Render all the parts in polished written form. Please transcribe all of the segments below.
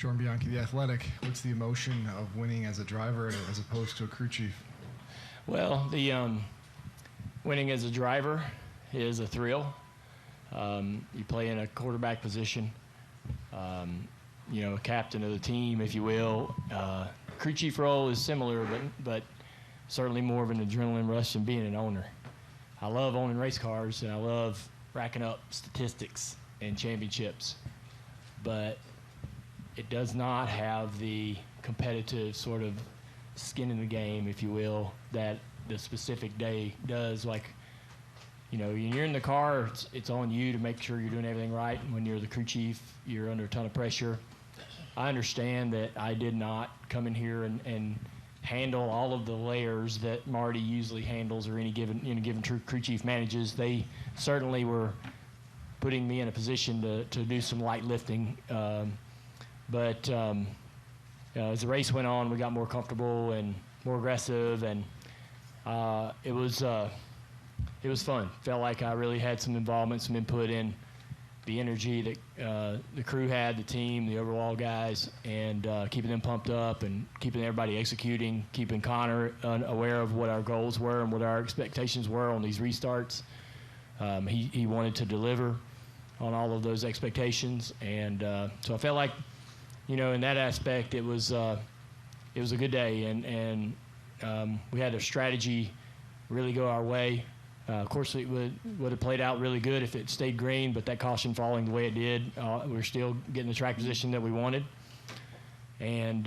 Jordan Bianchi, The Athletic. What's the emotion of winning as a driver as opposed to a crew chief? Well, the winning as a driver is a thrill. You play in a quarterback position, a captain of the team, if you will. Crew chief role is similar, but certainly more of an adrenaline rush than being an owner. I love owning race cars, and I love racking up statistics and championships, but it does not have the competitive sort of skin in the game, if you will, that the specific day does. Like, when you're in the car, it's on you to make sure you're doing everything right. And when you're the crew chief, you're under a ton of pressure. I understand that I did not come in here and handle all of the layers that Marty usually handles or any given crew chief manages. They certainly were putting me in a position to do some light lifting. But as the race went on, we got more comfortable and more aggressive, and it was fun. Felt like I really had some involvement, some input in the energy that the crew had, the team, the overall guys, and keeping them pumped up and keeping everybody executing, keeping Connor aware of what our goals were and what our expectations were on these restarts. He wanted to deliver on all of those expectations, and so I felt like, in that aspect, it was a good day, and we had a strategy really go our way. Of course, it would have played out really good if it stayed green, but that caution falling the way it did, we're still getting the track position that we wanted. And,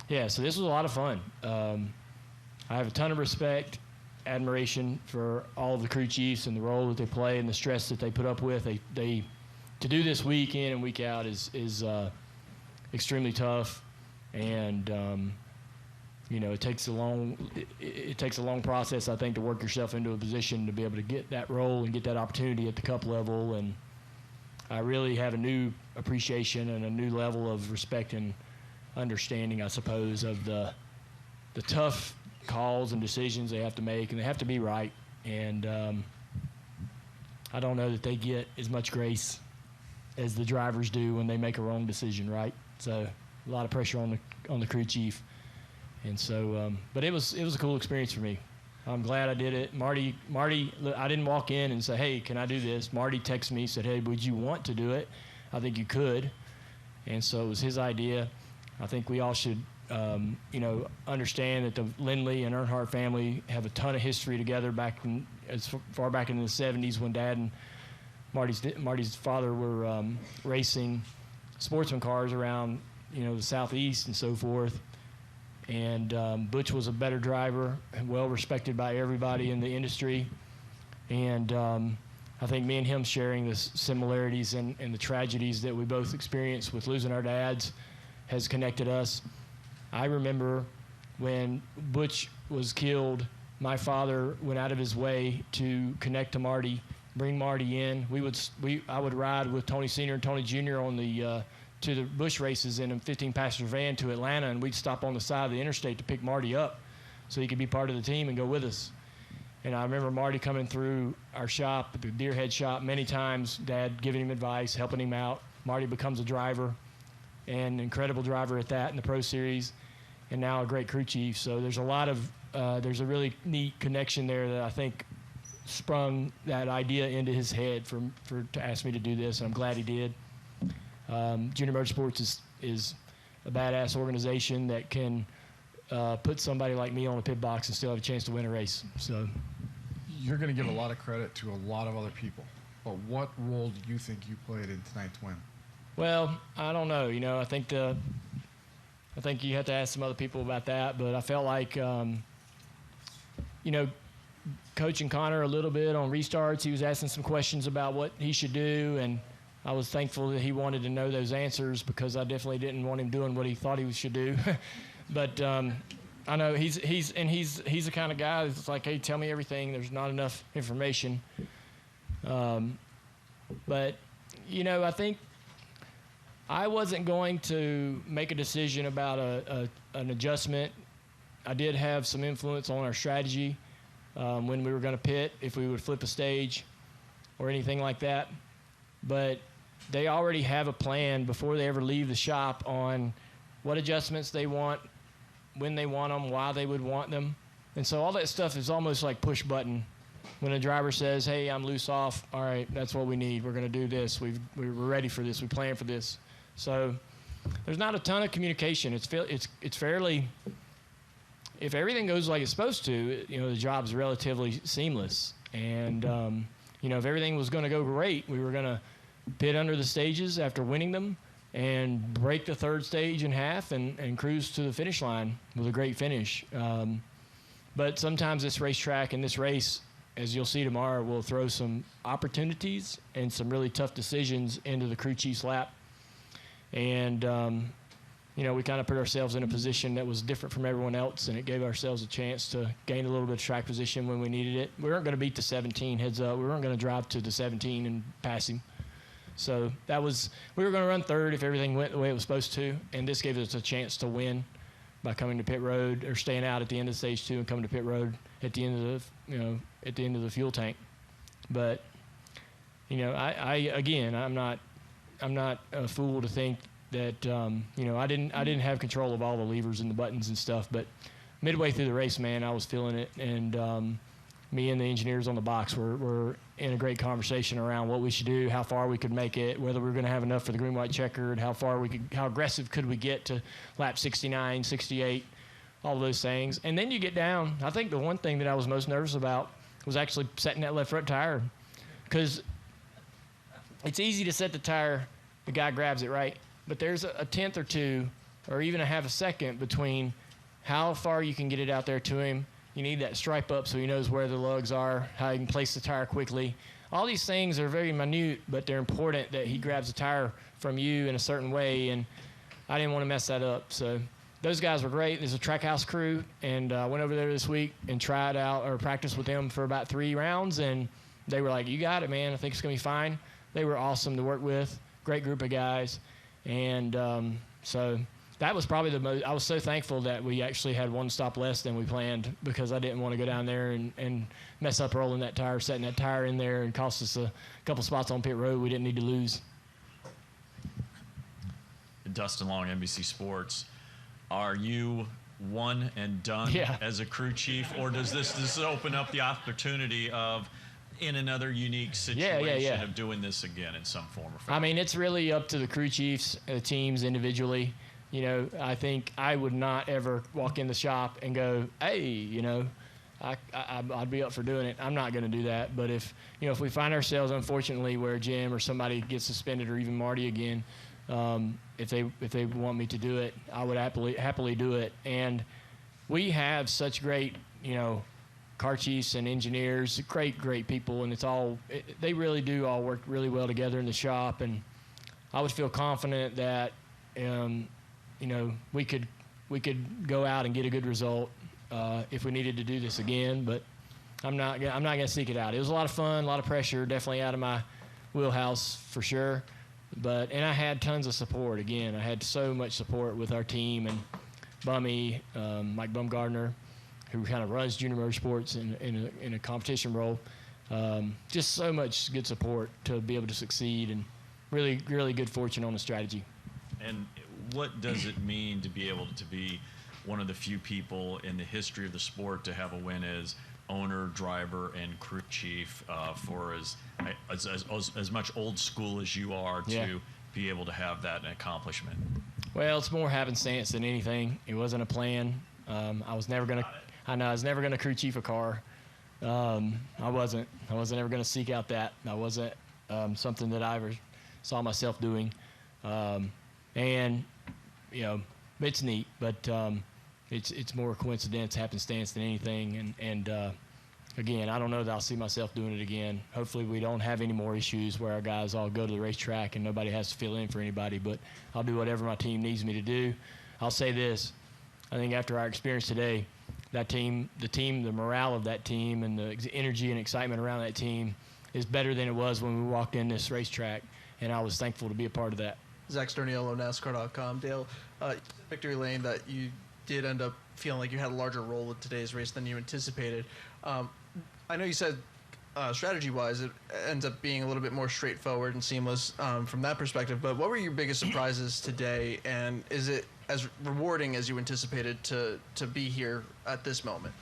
so this was a lot of fun. I have a ton of respect, admiration for all of the crew chiefs and the role that they play and the stress that they put up with. They to do this week in and week out is extremely tough, and it takes a long process, I think, to work yourself into a position to be able to get that role and get that opportunity at the Cup level. And I really have a new appreciation and a new level of respect and understanding, I suppose, of the tough calls and decisions they have to make, and they have to be right. And I don't know that they get as much grace as the drivers do when they make a wrong decision, right? So a lot of pressure on the crew chief. And so, but it was a cool experience for me. I'm glad I did it. Marty, I didn't walk in and say, hey, can I do this? Marty texted me, said, hey, would you want to do it? I think you could. And so it was his idea. I think we all should, understand that the Lindley and Earnhardt family have a ton of history together as far back in the 70s when Dad and Marty's father were racing sportsman cars around, the Southeast and so forth. And Butch was a better driver, well respected by everybody in the industry. And I think me and him sharing the similarities and the tragedies that we both experienced with losing our dads has connected us. I remember when Butch was killed, my father went out of his way to connect to Marty, bring Marty in. I would ride with Tony Sr. and Tony Jr. on to the Busch races in a 15-passenger van to Atlanta, and we'd stop on the side of the interstate to pick Marty up so he could be part of the team and go with us. And I remember Marty coming through our shop, the Deerhead shop, many times, Dad giving him advice, helping him out. Marty becomes a driver, and an incredible driver at that in the Pro Series, and now a great crew chief. So there's there's a really neat connection there that I think sprung that idea into his head to ask me to do this, and I'm glad he did. Junior Motorsports is a badass organization that can put somebody like me on a pit box and still have a chance to win a race. So you're going to give a lot of credit to a lot of other people, but what role do you think you played in tonight's win? Well, I don't know. I think you have to ask some other people about that, but I felt like coaching Connor a little bit on restarts. He was asking some questions about what he should do, and I was thankful that he wanted to know those answers because I definitely didn't want him doing what he thought he should do. But I know he's the kind of guy that's like, hey, tell me everything. There's not enough information. But I think I wasn't going to make a decision about an adjustment. I did have some influence on our strategy when we were going to pit, if we would flip a stage or anything like that. But they already have a plan before they ever leave the shop on what adjustments they want, when they want them, why they would want them. And so all that stuff is almost like push button. When a driver says, hey, I'm loose off, all right, that's what we need. We're going to do this. We're ready for this. We plan for this. So there's not a ton of communication. It's fairly, if everything goes like it's supposed to, the job's relatively seamless. And, if everything was going to go great, we were going to pit under the stages after winning them and break the third stage in half and cruise to the finish line with a great finish. But sometimes this racetrack and this race, as you'll see tomorrow, will throw some opportunities and some really tough decisions into the crew chief's lap. And, we kind of put ourselves in a position that was different from everyone else, and it gave ourselves a chance to gain a little bit of track position when we needed it. We weren't going to beat the 17, heads up. We weren't going to drive to the 17 and pass him. So we were going to run third if everything went the way it was supposed to, and this gave us a chance to win by coming to pit road or staying out at the end of stage 2 and coming to pit road at the end of the fuel tank. But I'm not a fool to think that I didn't have control of all the levers and the buttons and stuff. But midway through the race, man, I was feeling it, and me and the engineers on the box were in a great conversation around what we should do, how far we could make it, whether we were going to have enough for the green-white checkered, how aggressive could we get to lap 69, 68, all of those things. And then you get down. I think the one thing that I was most nervous about was actually setting that left front tire, because it's easy to set the tire, the guy grabs it, right? But there's a tenth or two, or even a half a second between how far you can get it out there to him. You need that stripe up so he knows where the lugs are, how he can place the tire quickly. All these things are very minute, but they're important that he grabs the tire from you in a certain way, and I didn't want to mess that up. So those guys were great. There's a Trackhouse crew, and I went over there this week and tried out or practiced with them for about 3 rounds, and they were like, you got it, man. I think it's going to be fine. They were awesome to work with, great group of guys. And so that was probably the most. I was so thankful that we actually had one stop less than we planned, because I didn't want to go down there and mess up rolling that tire, setting that tire in there, and cost us a couple spots on pit road we didn't need to lose. Dustin Long, NBC Sports. Are you one and done as a crew chief, or does this open up the opportunity of, in another unique situation, of doing this again in some form or fashion? I mean, it's really up to the crew chiefs, teams individually. I think I would not ever walk in the shop and go, hey, I'd be up for doing it. I'm not going to do that. But if we find ourselves, unfortunately, where Jim or somebody gets suspended, or even Marty again, if they want me to do it, I would happily do it. And we have such great, car chiefs and engineers, great people, and they really do all work really well together in the shop. And I would feel confident that we could go out and get a good result if we needed to do this again. But I'm not going to seek it out. It was a lot of fun, a lot of pressure, definitely out of my wheelhouse for sure. And I had tons of support. Again, I had so much support with our team and Bummy, Mike Bumgardner, who kind of runs Junior Motorsports in a competition role. Just so much good support to be able to succeed, and really, really good fortune on the strategy. And what does it mean to be able to be one of the few people in the history of the sport to have a win as owner, driver, and crew chief for as much old school as you are to be able to have that accomplishment? Well, it's more happenstance than anything. It wasn't a plan. I was never gonna crew chief a car. I wasn't ever gonna seek out that. That wasn't something that I ever saw myself doing. And it's neat, but it's more coincidence, happenstance than anything. And again, I don't know that I'll see myself doing it again. Hopefully we don't have any more issues where our guys all go to the racetrack and nobody has to fill in for anybody, but I'll do whatever my team needs me to do. I'll say this, I think after our experience today, the morale of that team and the energy and excitement around that team is better than it was when we walked in this racetrack, and I was thankful to be a part of that. Zach Sterniello, NASCAR.com. Dale, victory lane that you did end up feeling like you had a larger role in today's race than you anticipated. I know you said strategy-wise, it ends up being a little bit more straightforward and seamless from that perspective. But what were your biggest surprises today, and is it as rewarding as you anticipated to be here at this moment?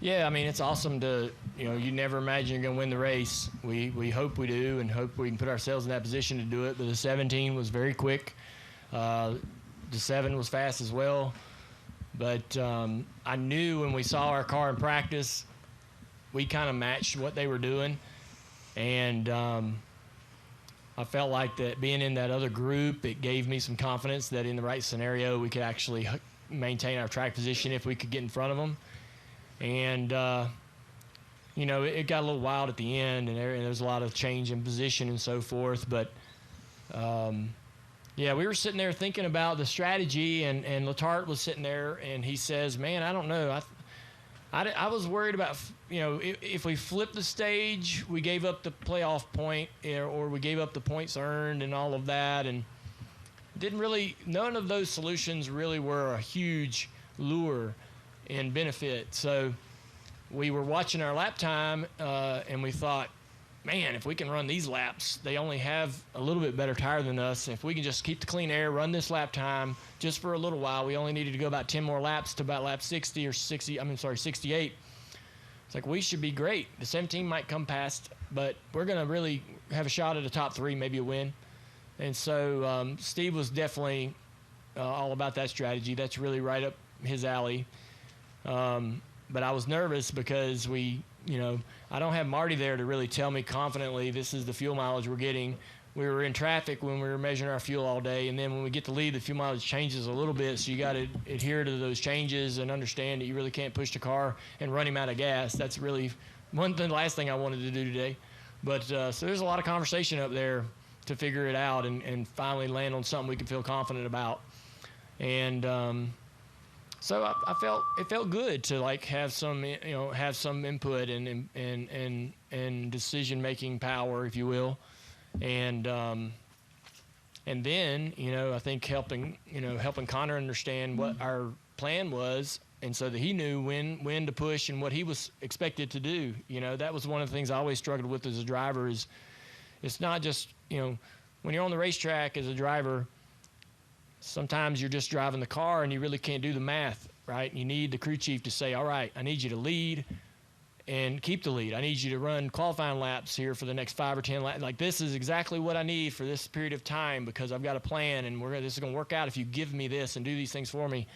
Yeah, I mean, it's awesome to, you never imagine you're going to win the race. We hope we do and hope we can put ourselves in that position to do it. But the 17 was very quick. The 7 was fast as well. But I knew when we saw our car in practice, we kind of matched what they were doing. And I felt like that being in that other group, it gave me some confidence that in the right scenario, we could actually maintain our track position if we could get in front of them. And, it got a little wild at the end, and there was a lot of change in position and so forth. But, we were sitting there thinking about the strategy, and Letarte was sitting there, and he says, man, I don't know. I was worried about, if we flipped the stage, we gave up the playoff point, or we gave up the points earned and all of that. And none of those solutions really were a huge lure and benefit. So we were watching our lap time, and we thought, man, if we can run these laps, they only have a little bit better tire than us. If we can just keep the clean air, run this lap time just for a little while, we only needed to go about 10 more laps to about lap 68. It's like, we should be great. The 17 might come past, but we're going to really have a shot at a top 3, maybe a win. And so Steve was definitely all about that strategy. That's really right up his alley. But I was nervous because I don't have Marty there to really tell me confidently this is the fuel mileage we're getting. We were in traffic when we were measuring our fuel all day, and then when we get to lead, the fuel mileage changes a little bit, so you got to adhere to those changes and understand that you really can't push the car and run him out of gas. That's really the last thing I wanted to do today. But so there's a lot of conversation up there to figure it out and finally land on something we can feel confident about. And so I felt it felt good to have some input and decision making power, if you will, and then I think helping Connor understand what our plan was, and so that he knew when to push and what he was expected to do. That was one of the things I always struggled with as a driver. Is it's not just when you're on the racetrack as a driver. Sometimes you're just driving the car and you really can't do the math, right? You need the crew chief to say, all right, I need you to lead and keep the lead. I need you to run qualifying laps here for the next 5 or 10 laps. This is exactly what I need for this period of time because I've got a plan and this is going to work out if you give me this and do these things for me.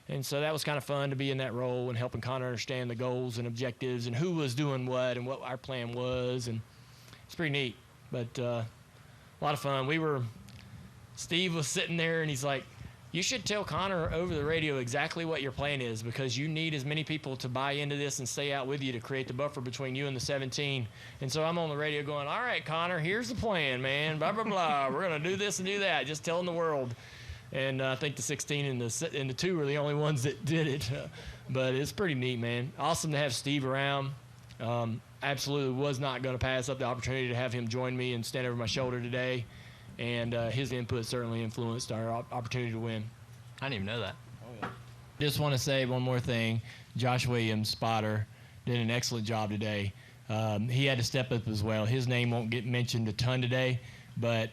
And so that was kind of fun to be in that role and helping Connor understand the goals and objectives and who was doing what and what our plan was. And it's pretty neat, but a lot of fun. Steve was sitting there, and he's like, you should tell Connor over the radio exactly what your plan is because you need as many people to buy into this and stay out with you to create the buffer between you and the 17. And so I'm on the radio going, all right, Connor, here's the plan, man, blah, blah, blah. We're going to do this and do that, just telling the world. And I think the 16 and the 2 were the only ones that did it. But it's pretty neat, man. Awesome to have Steve around. Absolutely was not going to pass up the opportunity to have him join me and stand over my shoulder today. And his input certainly influenced our opportunity to win. I didn't even know that. Oh, yeah. Just want to say one more thing. Josh Williams, spotter, did an excellent job today. He had to step up as well. His name won't get mentioned a ton today, but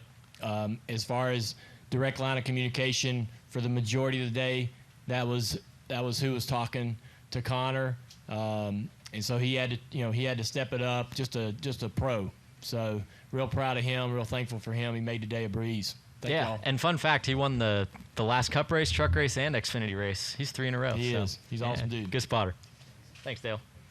as far as direct line of communication for the majority of the day, that was who was talking to Connor, and so he had to step it up. Just a pro. So real proud of him. Real thankful for him. He made today a breeze. Thank y'all. And fun fact, he won the last Cup race, truck race, and Xfinity race. He's 3 in a row. He is. He's an awesome dude. Good spotter. Thanks, Dale.